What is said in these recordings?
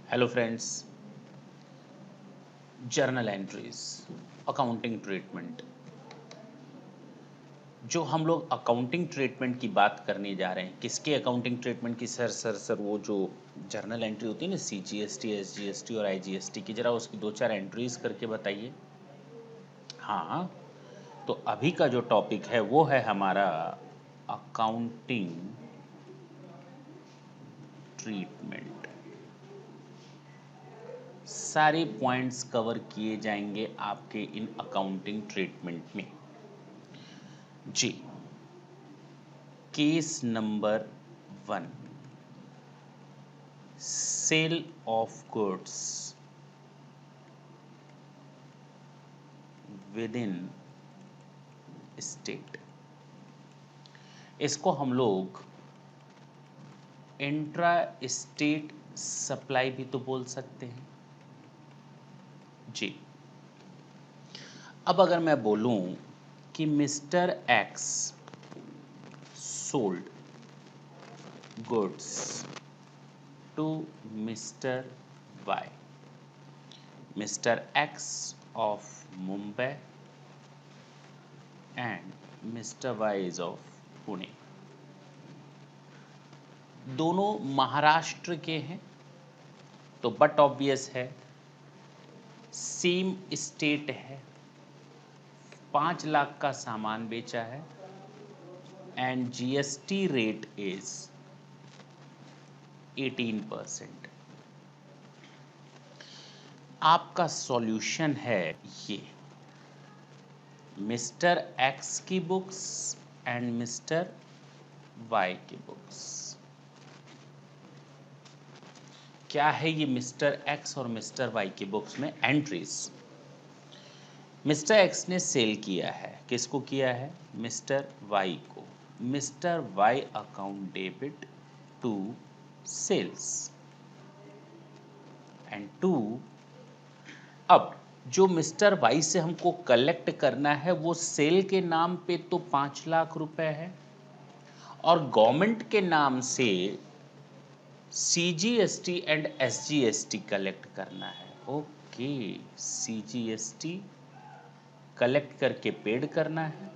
Hello friends, journal entries, accounting treatment. जो हम लोग अकाउंटिंग ट्रीटमेंट की बात करने जा रहे हैं, किसके अकाउंटिंग ट्रीटमेंट की? सर वो जो जर्नल एंट्री होती है ना, CGST, SGST और IGST की, जरा उसकी दो चार एंट्रीज करके बताइए। हाँ, तो अभी का जो टॉपिक है वो है हमारा अकाउंटिंग ट्रीटमेंट। सारे पॉइंट्स कवर किए जाएंगे आपके इन अकाउंटिंग ट्रीटमेंट में। जी, case number 1, sale of goods within state. इसको हम लोग इंट्रा स्टेट सप्लाई भी तो बोल सकते हैं। जी, अब अगर मैं बोलूं कि mister X sold goods to mister Y, mister X of Mumbai and mister Y is of Pune. दोनों महाराष्ट्र के हैं, तो बट ऑब्वियस है, सेम स्टेट है। 5 लाख का सामान बेचा है एंड GST रेट इज 18%। आपका सॉल्यूशन है ये, मिस्टर एक्स की बुक्स एंड मिस्टर वाई की बुक्स। क्या है ये मिस्टर एक्स और मिस्टर वाई की बुक्स में एंट्रीज? मिस्टर एक्स ने सेल किया है, किसको किया है? मिस्टर वाई को। Mister Y account debit to sales and to. अब जो मिस्टर वाई से हमको कलेक्ट करना है वो सेल के नाम पे तो 5 लाख रुपए है, और गवर्नमेंट के नाम से CGST एंड SGST कलेक्ट करना है। ओके, CGST कलेक्ट करके पेड करना है,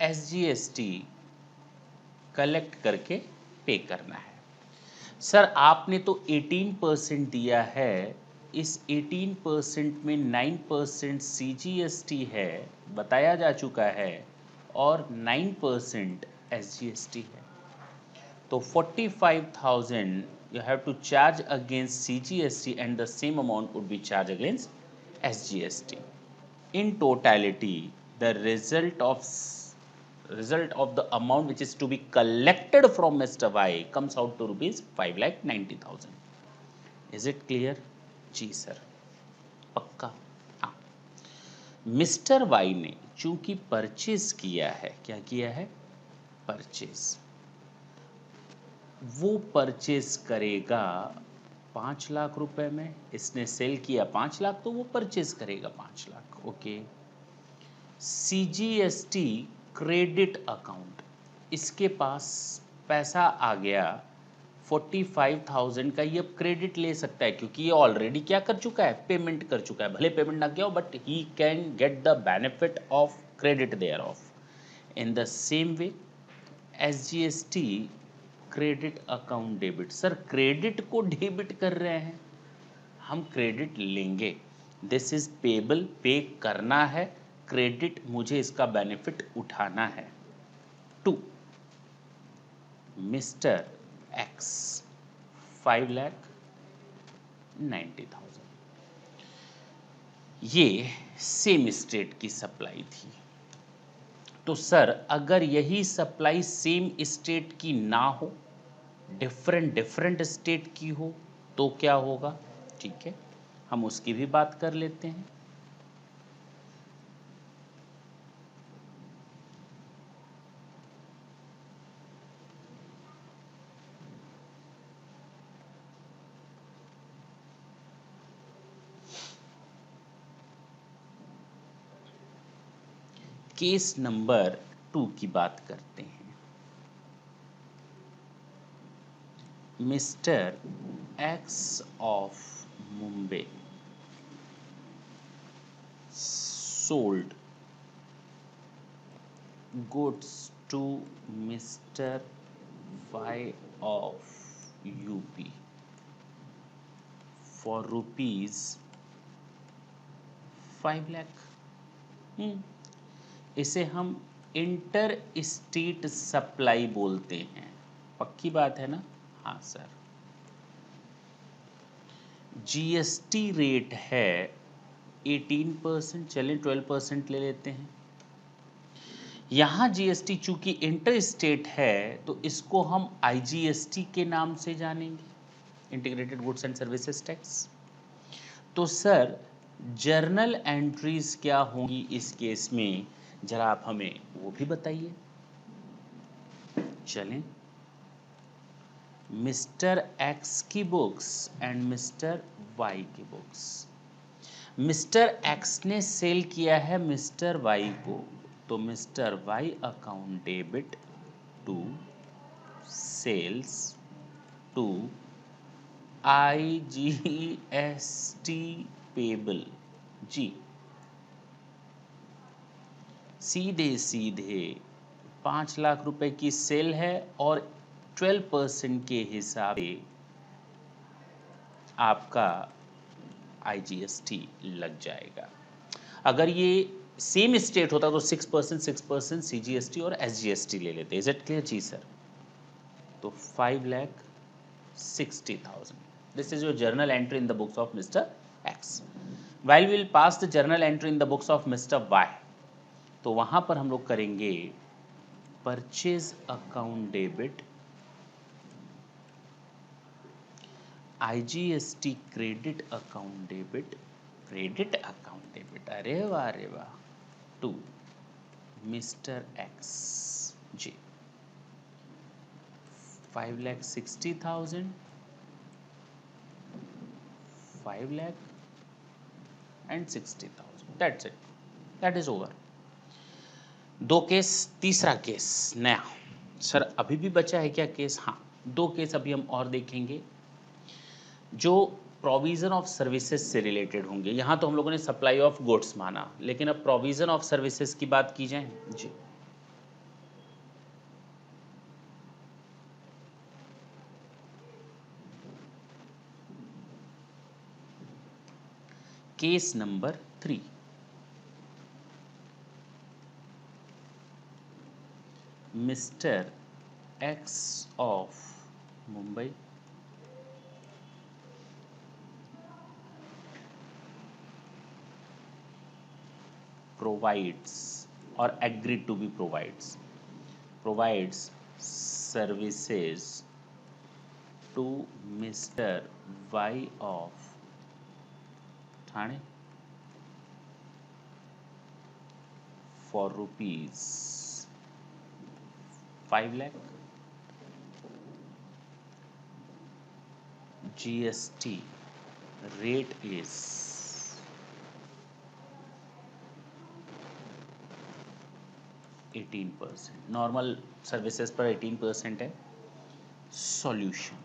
SGST कलेक्ट करके पे करना है। सर आपने तो 18% दिया है, इस 18% में 9% CGST है, बताया जा चुका है, और 9% SGST है। तो 45,000 you have to charge against CGST and the same amount would be charged against SGST. In totality, the result of the amount which is to be collected from Mr. Y comes out to rupees 5,90,000. Is it clear? जी sir, पक्का। हाँ, mister Y ने चूंकि purchase किया है, क्या किया है? परचेज। वो परचेज करेगा 5 लाख रुपए में, इसने सेल किया 5 लाख, तो वो परचेज करेगा 5 lakh. Okay, CGST credit account, इसके पास पैसा आ गया 45,000 का, ये अब क्रेडिट ले सकता है क्योंकि ये ऑलरेडी क्या कर चुका है? पेमेंट कर चुका है। भले पेमेंट ना किया हो, but he can get the benefit of credit thereof. In the same way SGST credit account debit. Sir credit को डेबिट कर रहे हैं, हम क्रेडिट लेंगे, दिस इज पेबल, पे करना है, क्रेडिट मुझे इसका बेनिफिट उठाना है। To mister X 5,90,000। ये सेम स्टेट की सप्लाई थी। तो सर अगर यही सप्लाई सेम स्टेट की ना हो, डिफरेंट स्टेट की हो, तो क्या होगा? ठीक है, हम उसकी भी बात कर लेते हैं। केस नंबर 2 की बात करते हैं। Mister X of Mumbai sold goods to Mr. Y of UP for rupees 5 lakh। इसे हम इंटर स्टेट सप्लाई बोलते हैं। पक्की बात है ना? हाँ सर। जीएसटी रेट है 18%, चलें 12% ले लेते हैं। यहाँ जीएसटी चूंकि इंटर स्टेट है तो इसको हम आईजीएसटी के नाम से जानेंगे, integrated goods and services tax. तो सर जर्नल एंट्रीज क्या होंगी इस केस में, जरा आप हमें वो भी बताइए। चलें, मिस्टर एक्स की बुक्स एंड मिस्टर वाई की बुक्स। मिस्टर एक्स ने सेल किया है मिस्टर वाई को, तो mister Y account debit to sales to IGST payable. जी, सीधे सीधे 5 लाख रुपए की सेल है और 12% के हिसाब से आपका आईजीएसटी लग जाएगा। अगर ये सेम स्टेट होता तो 6% सीजीएसटी और एसजीएसटी ले लेते। Is it clear? जी सर। तो 5,60,000। This is your journal entry in the books of mister X. While will pass the journal entry in the books of mister Y, तो वहां पर हम लोग करेंगे purchase account debit IGST credit account debit, credit account debit, अरे वाह to mister X. जी, 5,60,000, 5 lakh and 60,000। That's it, that is over. 2 case, तीसरा केस नया। सर अभी भी बचा है क्या केस? हाँ, 2 केस अभी हम और देखेंगे जो प्रोविजन ऑफ सर्विसेज से रिलेटेड होंगे। यहाँ तो हम लोगों ने सप्लाई ऑफ गुड्स माना, लेकिन अब प्रोविजन ऑफ सर्विसेज की बात की जाए। जी, case number 3, mister X of Mumbai provides or agreed to be provides services to Mr. Y of Thane for rupees 5 lakh। GST rate is 18%। Normal services पर 18% है। सॉल्यूशन,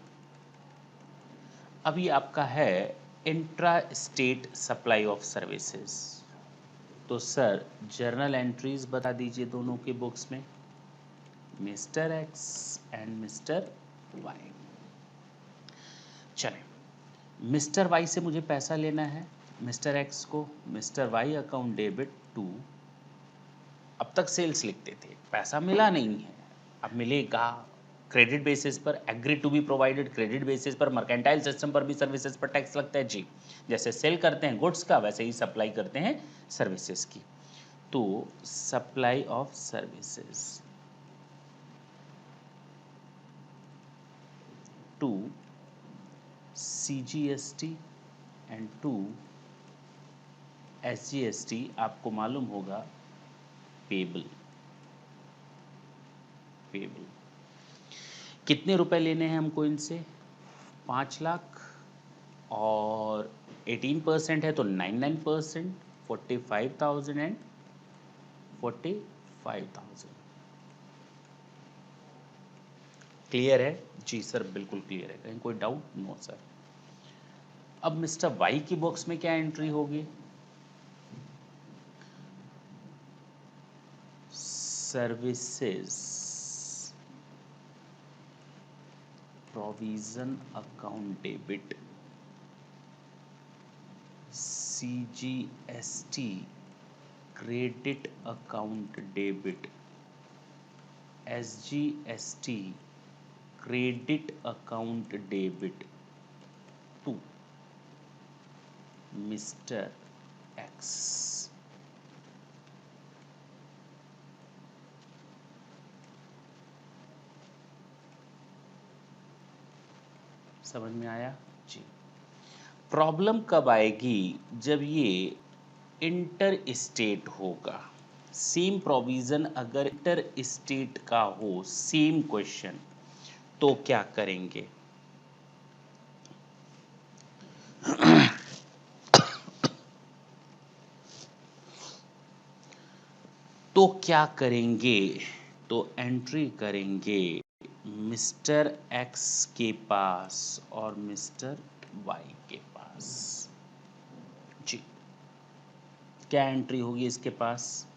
अभी आपका है intra state supply of services. तो sir journal entries बता दीजिए दोनों के बुक्स में, mister X and mister Y. चलें, मिस्टर वाई से मुझे पैसा लेना है, मिस्टर एक्स को mister Y account debit to, अब तक सेल्स लिखते थे, पैसा मिला नहीं है, अब मिलेगा क्रेडिट बेसिस पर, agree to be provided credit basis पर। मर्केंटाइल सिस्टम पर भी सर्विसेज पर टैक्स लगता है जी, जैसे सेल करते हैं गुड्स का वैसे ही सप्लाई करते हैं सर्विसेज की। तो supply of services to CGST and to SGST, आपको मालूम होगा पेबल। पेबल कितने रुपए लेने हैं हमको इनसे? 5 लाख, और 18% है तो 99%, 45,000 एंड 45,000। क्लियर है? जी सर, बिल्कुल क्लियर है। कहीं कोई डाउट? No sir. अब मिस्टर वाई की बॉक्स में क्या एंट्री होगी? Services provision account debit, CGST credit account debit, SGST credit account debit to mister X. समझ में आया जी? प्रॉब्लम कब आएगी? जब ये इंटर स्टेट होगा। सेम प्रोविजन अगर इंटर स्टेट का हो, सेम क्वेश्चन, तो क्या करेंगे? तो क्या करेंगे? तो एंट्री करेंगे मिस्टर एक्स के पास और मिस्टर वाई के पास। जी, क्या एंट्री होगी इसके पास?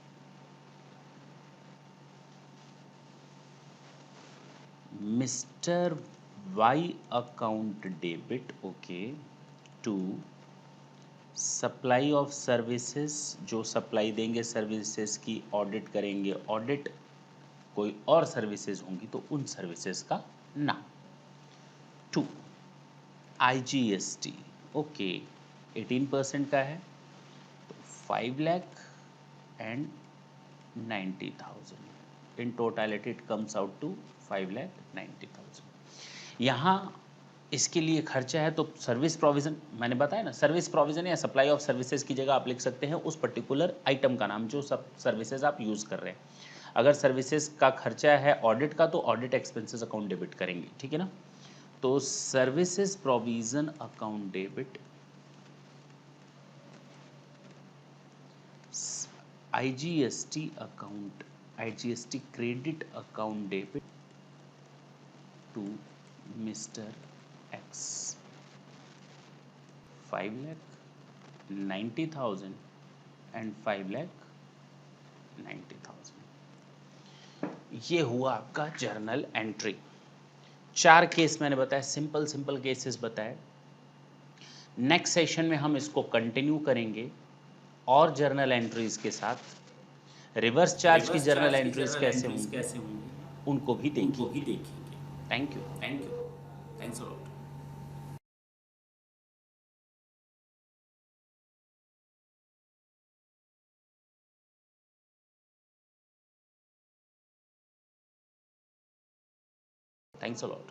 Mister Y account debit, okay, to supply of services, जो सप्लाई देंगे सर्विसेज की, ऑडिट करेंगे ऑडिट, कोई और सर्विसेज होंगी तो उन सर्विसेज का नाम। टू IGST, ओके, 18% का है तो 5,90,000 in totality it comes out to 5,90,000। यहाँ इसके लिए खर्चा है तो सर्विस प्रोविज़न, मैंने बताया ना, सर्विस प्रोविज़न या सप्लाई ऑफ सर्विसेज की जगह आप लिख सकते हैं उस पर्टिकुलर आइटम का नाम जो सब सर्विसेज आप यूज़ कर रहे हैं। अगर सर्विसेज का खर्चा है ऑडिट का तो ऑडिट एक्सपेंसेस अकाउंट डेबिट करेंगे, ठीक है ना? तो services provision account debit, IGST account, IGST credit account debit to mister X, 5,90,000 and 5,90,000। ये हुआ आपका जर्नल एंट्री। 4 केस मैंने बताया, सिंपल सिंपल केसेस बताए। नेक्स्ट सेशन में हम इसको कंटिन्यू करेंगे और जर्नल एंट्रीज के साथ। रिवर्स चार्ज की जर्नल एंट्रीज कैसे होंगी उनको भी देखेंगे। Thank you. Thanks a lot. Thanks a lot.